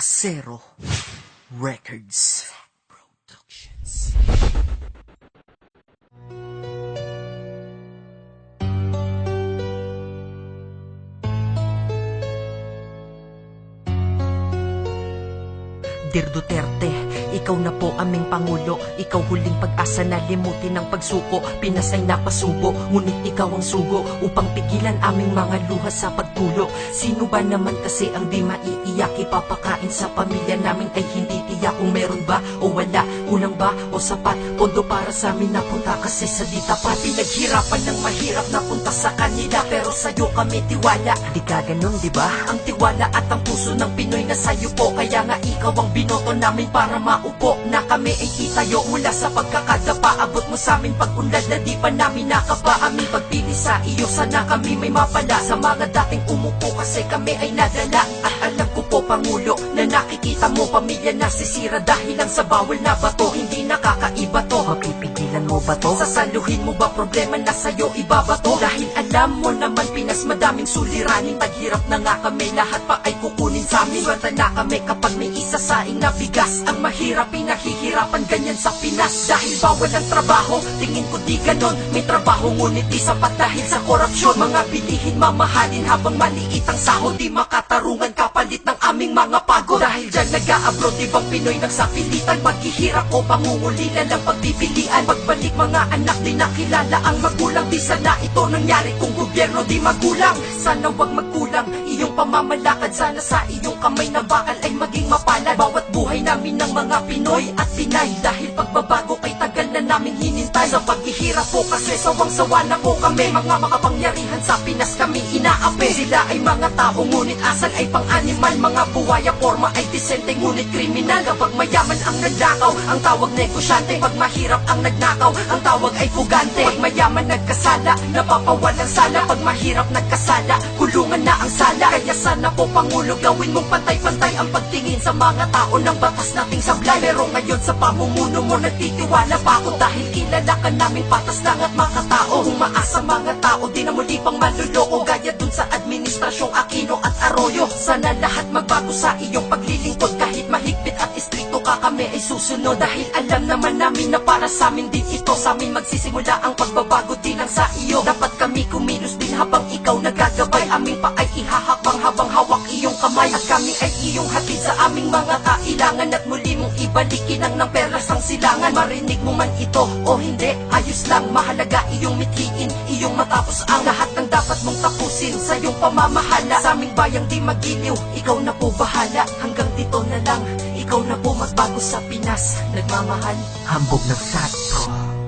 Acero Records Productions. Dear Duterte, ikaw na po aming Pangulo. Ikaw huling pag-asa na limutin ng pagsuko. Pinas ay napasubo, ngunit ikaw ang sugo upang pigilan aming mga luha sa pagtulo. Sino ba naman kasi ang di maiiyak? Ipapakain sa pamilya namin ay hindi tiyak kung meron ba o wala, kulang ba o sapat. Pondo para sa amin napunta kasi sa di tapat. Pinaghirapan ng mahirap napunta sa kanila, pero sa'yo kami tiwala. Di ka ganun, di ba? Ang tiwala at ang puso ng Pinoy na sa'yo po. Kaya nga ikaw ang binoto namin para maupo na kami ay itayo mula sa pagkakadapa. Abot mo sa amin pag-unlad na di pa namin nakapa. Aming pagpili sa iyo, sana kami may mapala sa mga dating umupo kasi kami ay nadala. At alam ko po Pangulo na nakikita mo pamilya nasisira dahil lang sa bawal na bato. Hindi nakakaiba to, mapipigilan mo ba to? Sasaluhin mo ba problema na sa'yo ibabato? Dahil alam mo naman Pinas madaming suliranin. Paghirap na nga kami, lahat pa ay kukunin sa amin. Swerte na kami kapag may isa sa na bigas. Ang mahirap pinahihirapan ganyan sa Pinas. Dahil bawal ang trabaho, tingin ko di ganon. May trabaho ngunit di sapat dahil sa korupsyon. Mga bilihin mamahalin habang maliit ang sahod. Di makatarungan kapalit ng aming mga pagod. Dahil dyan nag-a-abroad, ibang Pinoy nagsapilitan. Paghihirap o pangungulila lang pagpipilian. Pagbalik mga anak di nakilala ang magulang. Di sana ito nangyari kung gobyerno di magulang. Sana wag magkulang iyong pamamalakad. Sana sa iyong kamay na bakal ay maging mapalad bawat buhay namin ng mga Pinoy at Pinay. Dahil pagbabago kay tagal na naming hinintay. Sa paghihirap po kasi sawang-sawa na po kami. Mga makapangyarihan sa Pinas kami inaapi. Sila ay mga tao ngunit asal ay pang-animal. Mga buwaya forma ay disente ngunit kriminal. Kapag mayaman ang nagnakaw, ang tawag negosyante. Pag mahirap ang nagnakaw, ang tawag ay fugante. Pag mayaman nagkasala, napapawalang sala. Pag mahirap nagkasala, kulungan na ang sala. Kaya sana po Pangulo, gawin mong pantay-pantay ang pagtingin sa mga tao ng batas nating sablay. Pero ngayon sa pamumuno mo nagtitiwala pa ako. Dahil kilala ka namin patas lang at makatao. Umaasa mga tao, di na muli pang maluloko. Gaya dun sa administrasyong Aquino at Arroyo. Sana lahat magbago sa iyong paglilingkod. Kahit mahigpit at istrikto ka, kami ay susunod. Dahil alam naman namin na para sa amin din ito. Sa amin magsisimula ang pagbabago, di lang sa iyo. Dapat kami kumilos din habang ikaw nagagabay. Aming pa ay ihahakbang habang hawak iyong kamay. At kami ay iyong hatid sa aming mga kailangan. At muli mong ibalikin ang ng perlas ang silangan. Marinig mo man ito o hindi, ayos lang. Mahalaga iyong mithiin, iyong matapos ang lahat ng dapat mong tapusin sa iyong pamamahala. Sa aming bayang di magiliw, ikaw na po bahala. Hanggang dito na lang, ikaw na po magbago sa Pinas. Nagmamahal, hambog ng Satro.